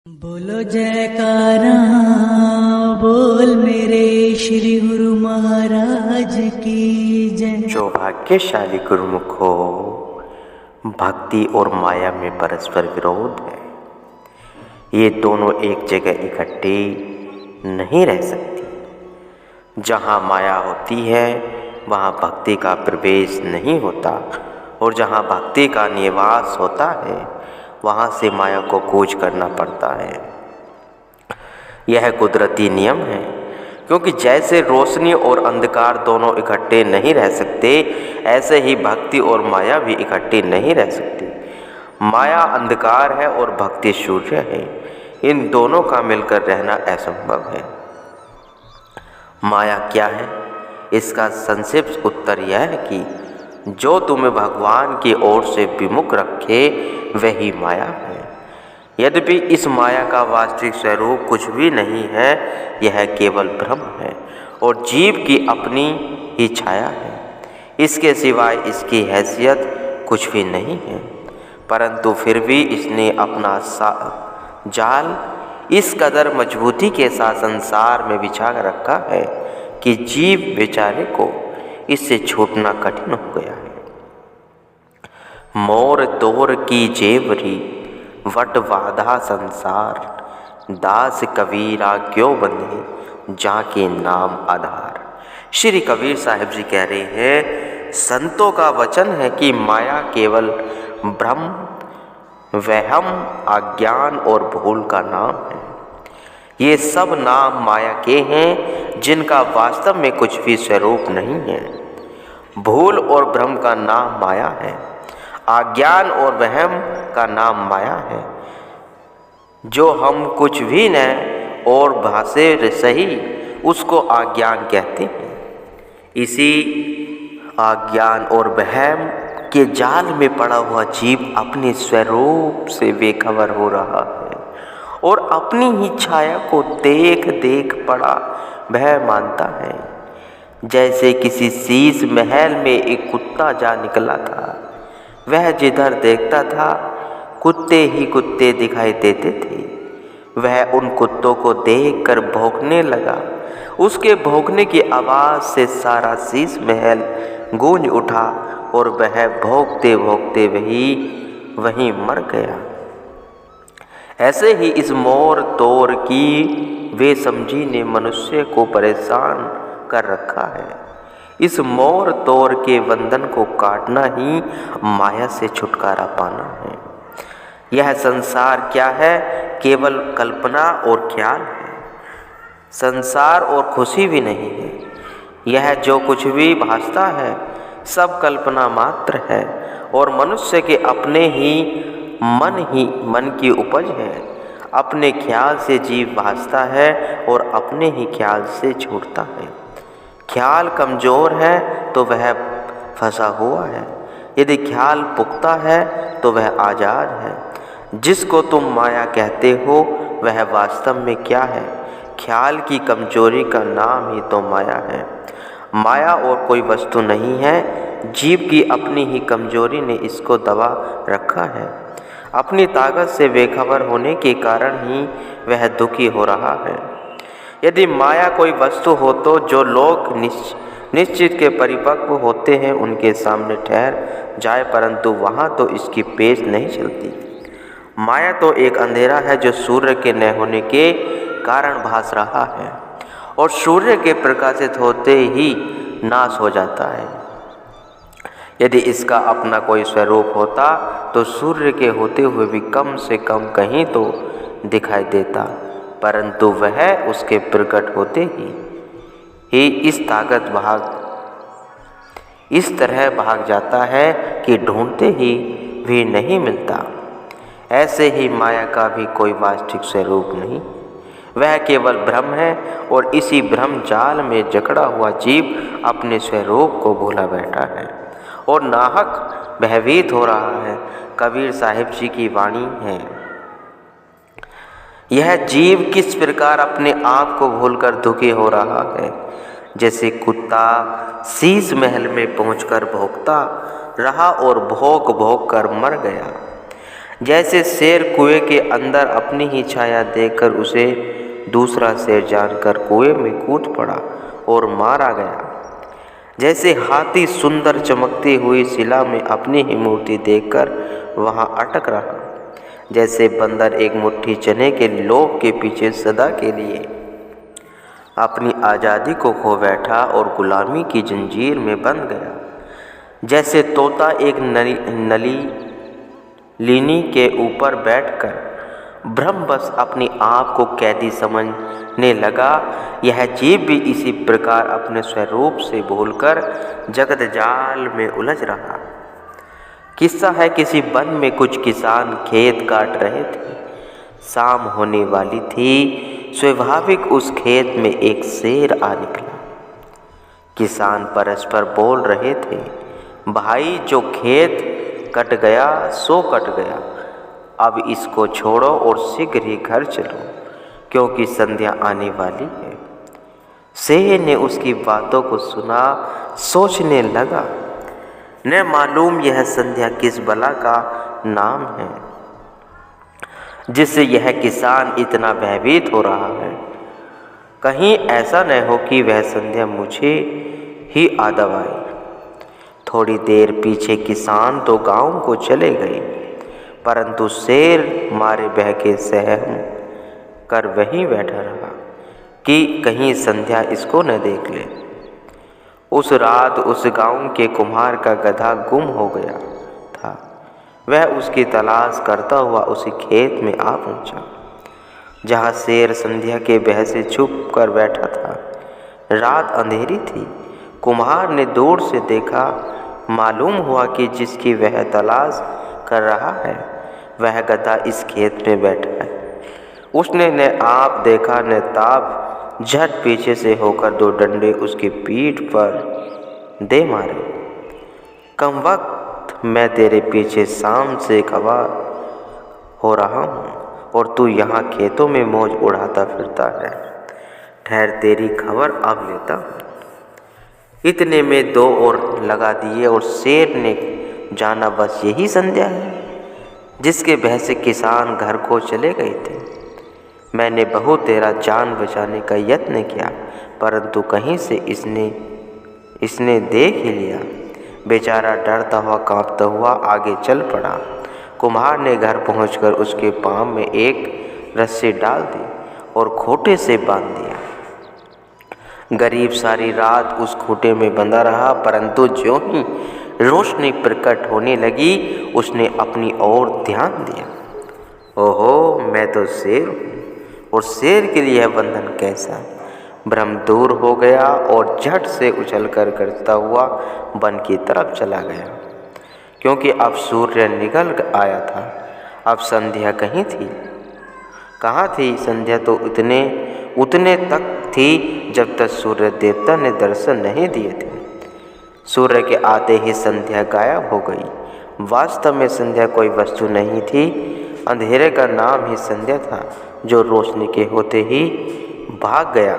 बोलो जयकारा बोल मेरे श्री गुरु महाराज की जय। जो भाग्यशाली गुरुमुख हो, भक्ति और माया में परस्पर विरोध है। ये दोनों एक जगह इकट्ठे नहीं रह सकती। जहाँ माया होती है वहाँ भक्ति का प्रवेश नहीं होता, और जहाँ भक्ति का निवास होता है वहाँ से माया को कूच करना पड़ता है। यह कुदरती नियम है, क्योंकि जैसे रोशनी और अंधकार दोनों इकट्ठे नहीं रह सकते, ऐसे ही भक्ति और माया भी इकट्ठी नहीं रह सकती। माया अंधकार है और भक्ति सूर्य है। इन दोनों का मिलकर रहना असंभव है। माया क्या है? इसका संक्षिप्त उत्तर यह है कि जो तुम्हें भगवान की ओर से विमुख रखे वही माया है। यद्यपि इस माया का वास्तविक स्वरूप कुछ भी नहीं है, यह केवल भ्रम है और जीव की अपनी ही छाया है। इसके सिवाय इसकी हैसियत कुछ भी नहीं है, परंतु फिर भी इसने अपना जाल इस कदर मजबूती के साथ संसार में बिछा रखा है कि जीव बेचारे को इससे छूटना कठिन हो गया है। मोर तोर की जेवरी वट वाधा संसार, दास कबीरा क्यों बंधे जाके नाम आधार। श्री कबीर साहिब जी कह रहे हैं, संतों का वचन है कि माया केवल भ्रम, वहम, अज्ञान और भूल का नाम है। ये सब नाम माया के हैं जिनका वास्तव में कुछ भी स्वरूप नहीं है। भूल और भ्रम का नाम माया है, अज्ञान और वहम का नाम माया है। जो हम कुछ भी न और भाषे सही उसको अज्ञान कहते हैं। इसी अज्ञान और वहम के जाल में पड़ा हुआ जीव अपने स्वरूप से बेखबर हो रहा है और अपनी ही छाया को देख देख पड़ा भय मानता है। जैसे किसी शीश महल में एक कुत्ता जा निकला था। वह जिधर देखता था कुत्ते ही कुत्ते दिखाई देते थे। वह उन कुत्तों को देखकर भौंकने लगा। उसके भौंकने की आवाज़ से सारा शीश महल गूंज उठा और वह भौंकते भौंकते वहीं मर गया। ऐसे ही इस मोर तोर की बेसमझी ने मनुष्य को परेशान कर रखा है। इस मोर तोर के बंधन को काटना ही माया से छुटकारा पाना है। यह संसार क्या है? केवल कल्पना और ख्याल है। संसार और खुशी भी नहीं है। यह जो कुछ भी भासता है सब कल्पना मात्र है और मनुष्य के अपने ही मन की उपज है। अपने ख्याल से जीव भासता है और अपने ही ख्याल से छूटता है। ख्याल कमज़ोर है तो वह फंसा हुआ है, यदि ख्याल पुख्ता है तो वह आज़ाद है। जिसको तुम माया कहते हो वह वास्तव में क्या है? ख्याल की कमजोरी का नाम ही तो माया है। माया और कोई वस्तु नहीं है, जीव की अपनी ही कमजोरी ने इसको दबा रखा है। अपनी ताकत से बेखबर होने के कारण ही वह दुखी हो रहा है। यदि माया कोई वस्तु हो तो जो लोग निश्चित के परिपक्व होते हैं उनके सामने ठहर जाए, परंतु वहाँ तो इसकी पेश नहीं चलती। माया तो एक अंधेरा है जो सूर्य के न होने के कारण भास रहा है और सूर्य के प्रकाशित होते ही नाश हो जाता है। यदि इसका अपना कोई स्वरूप होता तो सूर्य के होते हुए भी कम से कम कहीं तो दिखाई देता, परंतु वह उसके प्रकट होते ही इस तरह भाग जाता है कि ढूंढते ही भी नहीं मिलता। ऐसे ही माया का भी कोई वास्तविक स्वरूप नहीं, वह केवल भ्रम है और इसी भ्रम जाल में जकड़ा हुआ जीव अपने स्वरूप को भूला बैठा है और नाहक भयभीत हो रहा है। कबीर साहिब जी की वाणी है, यह जीव किस प्रकार अपने आप को भूलकर दुखी हो रहा है। जैसे कुत्ता शीश महल में पहुंचकर भौंकता रहा और भौंक भौंक कर मर गया। जैसे शेर कुएं के अंदर अपनी ही छाया देखकर उसे दूसरा शेर जानकर कुएं में कूद पड़ा और मारा गया। जैसे हाथी सुंदर चमकती हुई शिला में अपनी ही मूर्ति देखकर वहां अटक रहा। जैसे बंदर एक मुट्ठी चने के लोभ के पीछे सदा के लिए अपनी आज़ादी को खो बैठा और गुलामी की जंजीर में बंध गया। जैसे तोता एक नली लीनी के ऊपर बैठकर भ्रमवश अपनी आप को कैदी समझने लगा, यह जीव भी इसी प्रकार अपने स्वरूप से भूलकर जगत जाल में उलझ रहा। किस्सा है, किसी वन में कुछ किसान खेत काट रहे थे। शाम होने वाली थी। स्वाभाविक उस खेत में एक शेर आ निकला। किसान परस्पर बोल रहे थे, भाई जो खेत कट गया सो कट गया, अब इसको छोड़ो और शीघ्र ही घर चलो, क्योंकि संध्या आने वाली है। शेर ने उसकी बातों को सुना, सोचने लगा, न मालूम यह संध्या किस बला का नाम है जिससे यह किसान इतना भयभीत हो रहा है। कहीं ऐसा न हो कि वह संध्या मुझे ही आदव आए। थोड़ी देर पीछे किसान तो गांव को चले गए, परंतु शेर मारे बहके सहम कर वहीं बैठा रहा कि कहीं संध्या इसको न देख ले। उस रात उस गांव के कुम्हार का गधा गुम हो गया था। वह उसकी तलाश करता हुआ उसी खेत में आ पहुंचा जहां शेर संध्या के भय से छुप कर बैठा था। रात अंधेरी थी। कुम्हार ने दूर से देखा। मालूम हुआ कि जिसकी वह तलाश कर रहा है वह गधा इस खेत में बैठा है। उसने न आप देखा न ताप, झट पीछे से होकर दो डंडे उसकी पीठ पर दे मारे। कम वक्त मैं तेरे पीछे शाम से खबर हो रहा हूँ और तू यहाँ खेतों में मौज उड़ाता फिरता है। ठहर, तेरी खबर अब लेता हूँ। इतने में दो और लगा दिए और शेर ने जाना बस यही संध्या है जिसके भय से किसान घर को चले गए थे। मैंने बहुत तेरा जान बचाने का यत्न किया, परंतु कहीं से इसने देख ही लिया। बेचारा डरता हुआ कांपता हुआ आगे चल पड़ा। कुम्हार ने घर पहुंचकर उसके पाँव में एक रस्सी डाल दी और खूंटे से बांध दिया। गरीब सारी रात उस खूंटे में बंधा रहा, परंतु ज्यों ही रोशनी प्रकट होने लगी उसने अपनी ओर ध्यान दिया। ओहो, मैं तो शेर हूँ और शेर के लिए यह बंधन कैसा। भ्रम दूर हो गया और झट से उछलकर करता हुआ वन की तरफ चला गया, क्योंकि अब सूर्य निकल आया था। अब संध्या कहीं थी। कहाँ थी संध्या? तो उतने तक थी जब तक सूर्य देवता ने दर्शन नहीं दिए थे। सूर्य के आते ही संध्या गायब हो गई। वास्तव में संध्या कोई वस्तु नहीं थी। अंधेरे का नाम ही संध्या था, जो रोशनी के होते ही भाग गया।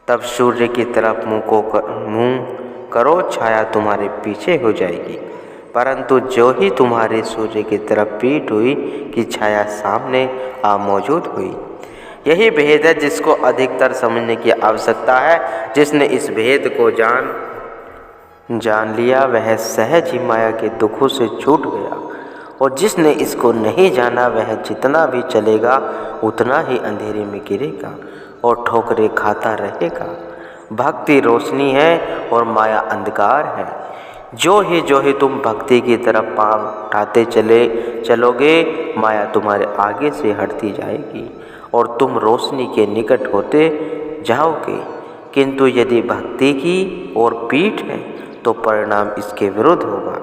तब सूर्य की तरफ मुंह करो, छाया तुम्हारे पीछे हो जाएगी। परंतु जो ही तुम्हारे सूर्य की तरफ पीठ हुई कि छाया सामने आ मौजूद हुई। यही भेद है जिसको अधिकतर समझने की आवश्यकता है। जिसने इस भेद को जान लिया वह सहज ही माया के दुखों से छूट गया, और जिसने इसको नहीं जाना वह जितना भी चलेगा उतना ही अंधेरे में गिरेगा और ठोकरें खाता रहेगा। भक्ति रोशनी है और माया अंधकार है। जो ही तुम भक्ति की तरफ पांव उठाते चलोगे, माया तुम्हारे आगे से हटती जाएगी और तुम रोशनी के निकट होते जाओगे। किंतु यदि भक्ति की ओर पीठ है तो परिणाम इसके विरुद्ध होगा।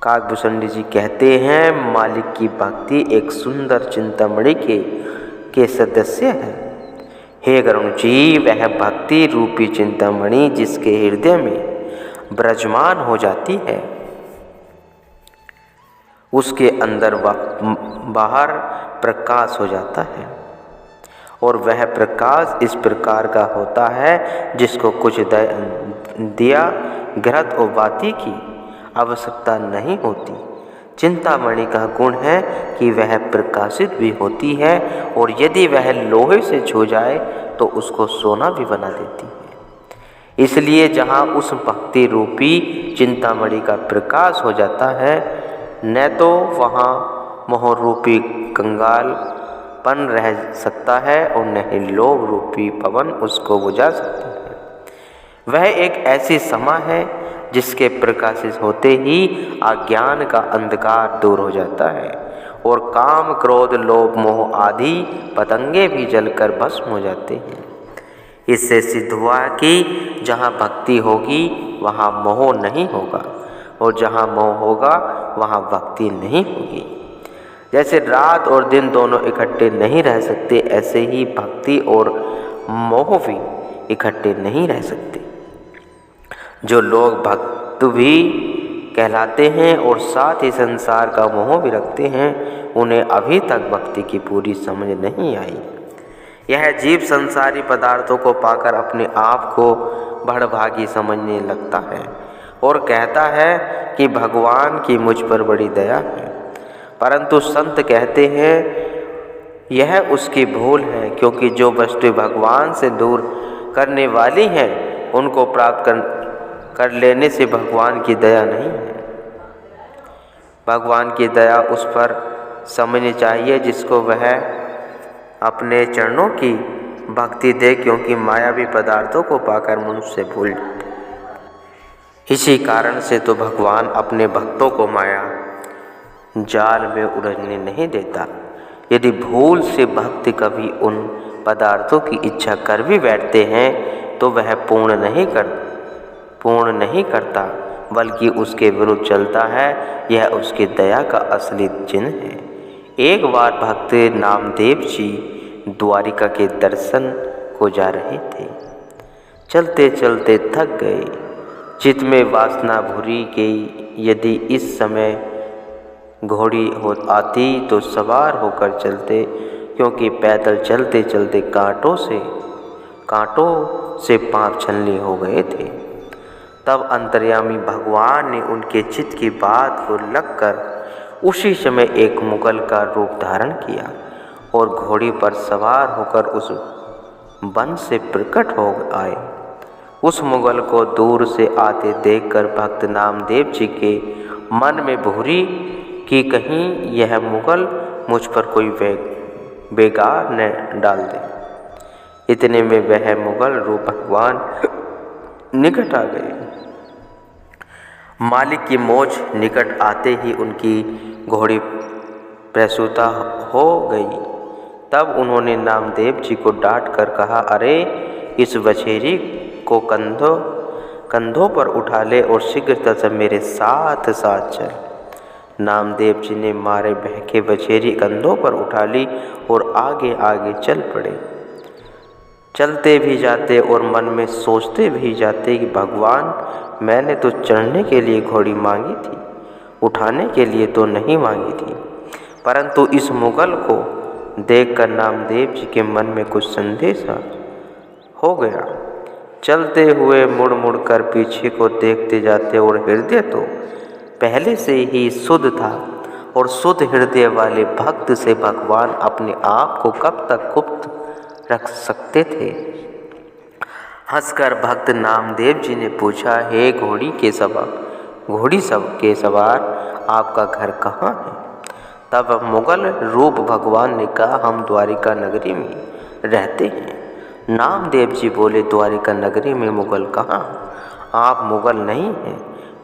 काकभूषण जी कहते हैं, मालिक की भक्ति एक सुंदर चिंतामणि के सदस्य है। हे गरुण जी, वह भक्ति रूपी चिंतामणि जिसके हृदय में विराजमान हो जाती है, उसके अंदर बाहर प्रकाश हो जाता है, और वह प्रकाश इस प्रकार का होता है जिसको कुछ दिया घृत और बाती की आवश्यकता नहीं होती। चिंतामणि का गुण है कि वह प्रकाशित भी होती है और यदि वह लोहे से छू जाए तो उसको सोना भी बना देती है। इसलिए जहाँ उस भक्ति रूपी चिंतामणि का प्रकाश हो जाता है, न तो वहाँ मोह रूपी कंगालपन रह सकता है और न ही लोभ रूपी पवन उसको बुझा सकता है। वह एक ऐसी समा है जिसके प्रकाशित होते ही अज्ञान का अंधकार दूर हो जाता है और काम क्रोध लोभ मोह आदि पतंगे भी जलकर भस्म हो जाते हैं। इससे सिद्ध हुआ कि जहाँ भक्ति होगी वहाँ मोह नहीं होगा और जहाँ मोह होगा वहाँ भक्ति नहीं होगी। जैसे रात और दिन दोनों इकट्ठे नहीं रह सकते, ऐसे ही भक्ति और मोह भी इकट्ठे नहीं रह सकते। जो लोग भक्त भी कहलाते हैं और साथ ही संसार का मोह भी रखते हैं, उन्हें अभी तक भक्ति की पूरी समझ नहीं आई। यह जीव संसारी पदार्थों को पाकर अपने आप को बड़भागी समझने लगता है और कहता है कि भगवान की मुझ पर बड़ी दया है, परंतु संत कहते हैं यह उसकी भूल है, क्योंकि जो वस्तु भगवान से दूर करने वाली हैं उनको प्राप्त कर लेने से भगवान की दया नहीं है। भगवान की दया उस पर समझनी चाहिए जिसको वह अपने चरणों की भक्ति दे, क्योंकि मायावी पदार्थों को पाकर मनुष्य भूल जाते। इसी कारण से तो भगवान अपने भक्तों को माया जाल में उलझने नहीं देता। यदि भूल से भक्त कभी उन पदार्थों की इच्छा कर भी बैठते हैं तो वह पूर्ण नहीं करता, बल्कि उसके विरुद्ध चलता है। यह उसकी दया का असली चिन्ह है। एक बार भक्त नामदेव जी द्वारिका के दर्शन को जा रहे थे। चलते चलते थक गए, चित्त में वासना भूरी गई। यदि इस समय घोड़ी हो आती तो सवार होकर चलते, क्योंकि पैदल चलते चलते कांटों से पांव छलनी हो गए थे। तब अंतर्यामी भगवान ने उनके चित्त की बात को लगकर उसी समय एक मुगल का रूप धारण किया और घोड़ी पर सवार होकर उस वन से प्रकट हो आए। उस मुगल को दूर से आते देखकर भक्त नामदेव जी के मन में भूरी कि कहीं यह मुगल मुझ पर कोई बेगार न डाल दे। इतने में वह मुगल रूप भगवान निकट आ गए। मालिक की मौज निकट आते ही उनकी घोड़ी प्रसूता हो गई। तब उन्होंने नामदेव जी को डांट कर कहा, अरे इस बछेरी को कंधों पर उठा ले और शीघ्रता से मेरे साथ साथ चल। नामदेव जी ने मारे बहके बछेरी कंधों पर उठा ली और आगे आगे चल पड़े। चलते भी जाते और मन में सोचते भी जाते कि भगवान, मैंने तो चढ़ने के लिए घोड़ी मांगी थी, उठाने के लिए तो नहीं मांगी थी। परंतु इस मुगल को देखकर नामदेव जी के मन में कुछ संदेह हो गया। चलते हुए मुड़ मुड़ कर पीछे को देखते जाते और हृदय तो पहले से ही शुद्ध था और शुद्ध हृदय वाले भक्त से भगवान अपने आप को कब तक गुप्त रख सकते थे। हंसकर भक्त नामदेव जी ने पूछा, हे घोड़ी के सवार आपका घर कहाँ है? तब मुगल रूप भगवान ने कहा, हम द्वारिका नगरी में रहते हैं। नामदेव जी बोले, द्वारिका नगरी में मुगल कहाँ? आप मुगल नहीं हैं,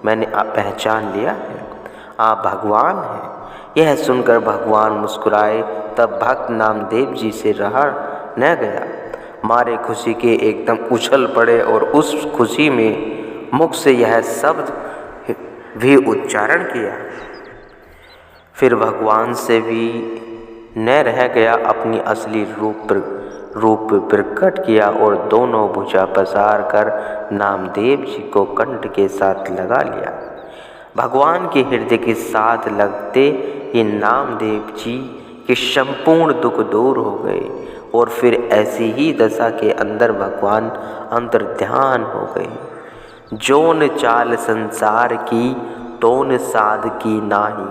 मैंने पहचान लिया है, आप भगवान हैं। यह सुनकर भगवान मुस्कुराए। तब भक्त नामदेव जी से रहा न गया, मारे खुशी के एकदम उछल पड़े और उस खुशी में मुख से यह शब्द भी उच्चारण किया। फिर भगवान से भी न रह गया, अपनी असली रूप प्रकट किया और दोनों भुजा पसार कर नामदेव जी को कंठ के साथ लगा लिया। भगवान के हृदय के साथ लगते ही नामदेव जी के संपूर्ण दुख दूर हो गए और फिर ऐसी ही दशा के अंदर भगवान अंतर्ध्यान हो गए। जोन चाल संसार की तोन साध की नाही,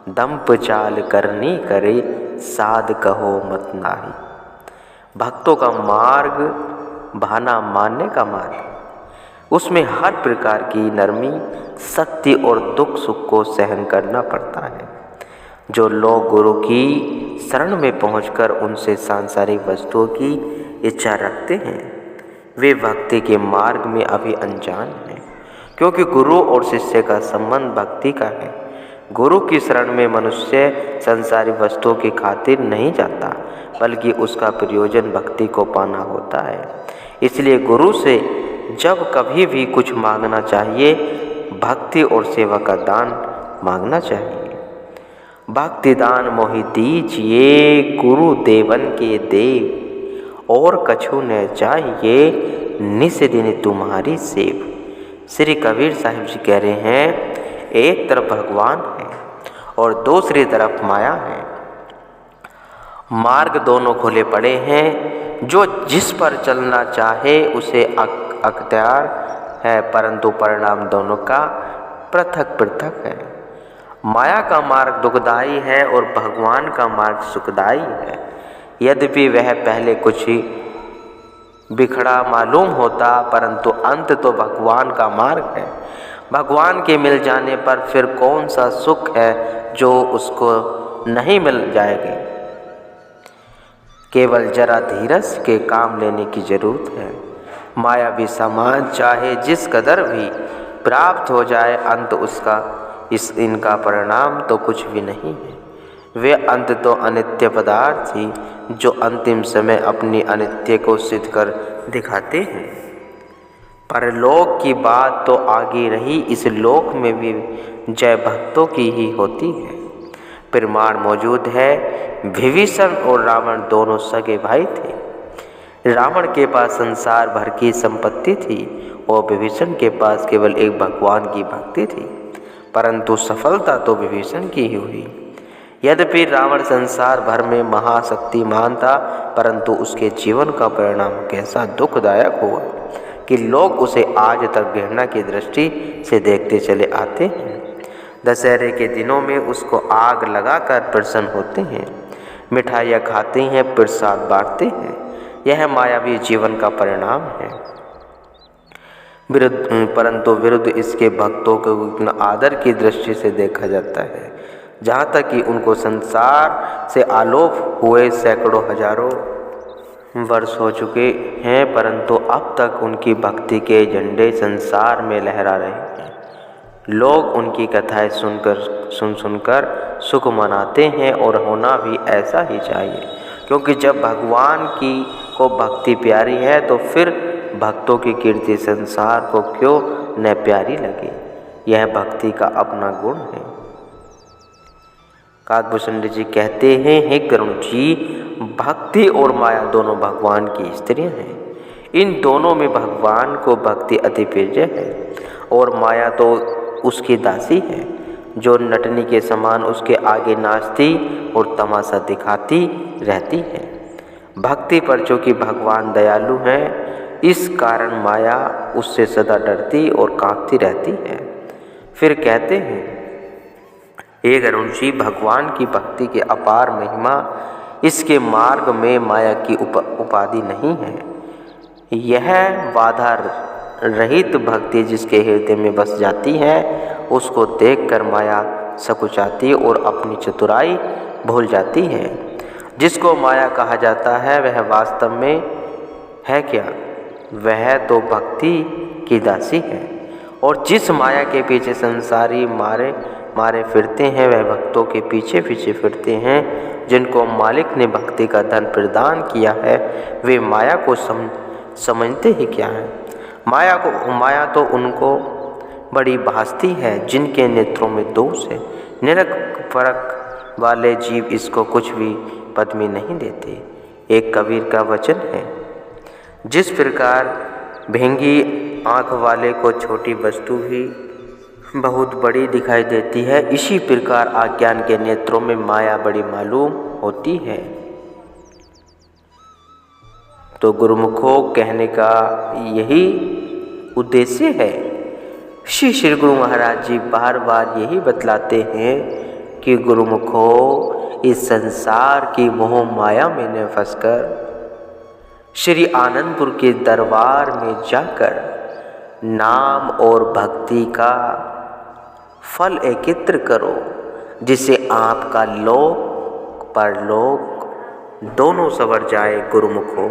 दंप चाल करनी करे, साध कहो मत नाही। भक्तों का मार्ग भाना मानने का मार्ग, उसमें हर प्रकार की नरमी, सत्य और दुख सुख को सहन करना पड़ता है। जो लोग गुरु की शरण में पहुंचकर उनसे सांसारिक वस्तुओं की इच्छा रखते हैं, वे भक्ति के मार्ग में अभी अनजान हैं, क्योंकि गुरु और शिष्य का संबंध भक्ति का है। गुरु की शरण में मनुष्य संसारिक वस्तुओं की खातिर नहीं जाता, बल्कि उसका प्रयोजन भक्ति को पाना होता है। इसलिए गुरु से जब कभी भी कुछ मांगना चाहिए, भक्ति और सेवा का दान मांगना चाहिए। भक्ति दान मोहि दीजिए, गुरु देवन के देव, और कछु न चाहिए, निस दिन तुम्हारी सेव। श्री कबीर साहिब जी कह रहे हैं, एक तरफ भगवान है और दूसरी तरफ माया है। मार्ग दोनों खुले पड़े हैं, जो जिस पर चलना चाहे उसे अख्तियार है, परंतु परिणाम दोनों का पृथक पृथक है। माया का मार्ग दुखदायी है और भगवान का मार्ग सुखदायी है। यद्यपि वह पहले कुछ ही बिखड़ा मालूम होता, परंतु अंत तो भगवान का मार्ग है। भगवान के मिल जाने पर फिर कौन सा सुख है जो उसको नहीं मिल जाएगी। केवल जरा धीरज के काम लेने की जरूरत है। मायावी समाज चाहे जिस कदर भी प्राप्त हो जाए, अंत उसका इनका परिणाम तो कुछ भी नहीं है। वे अंत तो अनित्य पदार्थ ही, जो अंतिम समय अपनी अनित्य को सिद्ध कर दिखाते हैं। परलोक की बात तो आगे रही, इस लोक में भी जय भक्तों की ही होती है। प्रमाण मौजूद है, विभीषण और रावण दोनों सगे भाई थे। रावण के पास संसार भर की संपत्ति थी और विभीषण के पास केवल एक भगवान की भक्ति थी, परंतु सफलता तो विभीषण की ही हुई। यद्यपि रावण संसार भर में महाशक्तिमान था, परंतु उसके जीवन का परिणाम कैसा दुखदायक हुआ कि लोग उसे आज तक घृणा की दृष्टि से देखते चले आते हैं। दशहरे के दिनों में उसको आग लगाकर प्रसन्न होते हैं, मिठाइयाँ खाते हैं, प्रसाद बांटते हैं। यह मायावी जीवन का परिणाम है। परंतु विरुद्ध इसके भक्तों को इतना आदर की दृष्टि से देखा जाता है, जहाँ तक कि उनको संसार से आलोप हुए सैकड़ों हजारों वर्ष हो चुके हैं, परंतु अब तक उनकी भक्ति के झंडे संसार में लहरा रहे हैं। लोग उनकी कथाएं सुनकर सुख मनाते हैं और होना भी ऐसा ही चाहिए, क्योंकि जब भगवान की को भक्ति प्यारी है तो फिर भक्तों की कीर्ति संसार को क्यों न प्यारी लगे। यह भक्ति का अपना गुण है। काकभूषण जी कहते हैं, हे करुण जी, भक्ति और माया दोनों भगवान की स्त्रियां हैं। इन दोनों में भगवान को भक्ति अति प्रिय है और माया तो उसकी दासी है, जो नटनी के समान उसके आगे नाचती और तमाशा दिखाती रहती है। भक्ति पर चूँकि भगवान दयालु हैं, इस कारण माया उससे सदा डरती और कांपती रहती है। फिर कहते हैं, एक अरुण जी, भगवान की भक्ति के अपार महिमा, इसके मार्ग में माया की उपाधि नहीं है। यह बाधा रहित भक्ति जिसके हृदय में बस जाती है, उसको देखकर माया सकुचाती और अपनी चतुराई भूल जाती है। जिसको माया कहा जाता है वह वास्तव में है क्या? वह तो भक्ति की दासी है। और जिस माया के पीछे संसारी मारे फिरते हैं, वह भक्तों के पीछे पीछे फिरते हैं। जिनको मालिक ने भक्ति का धन प्रदान किया है, वे माया को समझते ही क्या है? माया तो उनको बड़ी भासती है जिनके नेत्रों में दोष है। निरख फरक वाले जीव इसको कुछ भी पद में नहीं देते। एक कबीर का वचन है, जिस प्रकार भेंगी आँख वाले को छोटी वस्तु भी बहुत बड़ी दिखाई देती है, इसी प्रकार अज्ञान के नेत्रों में माया बड़ी मालूम होती है। तो गुरुमुखों कहने का यही उद्देश्य है। श्री गुरु महाराज जी बार बार यही बतलाते हैं कि गुरुमुख हो, इस संसार की मोह माया में न फंसकर श्री आनंदपुर के दरबार में जाकर नाम और भक्ति का फल एकत्र करो, जिससे आपका लोक परलोक दोनों संवर जाए। गुरुमुख हो।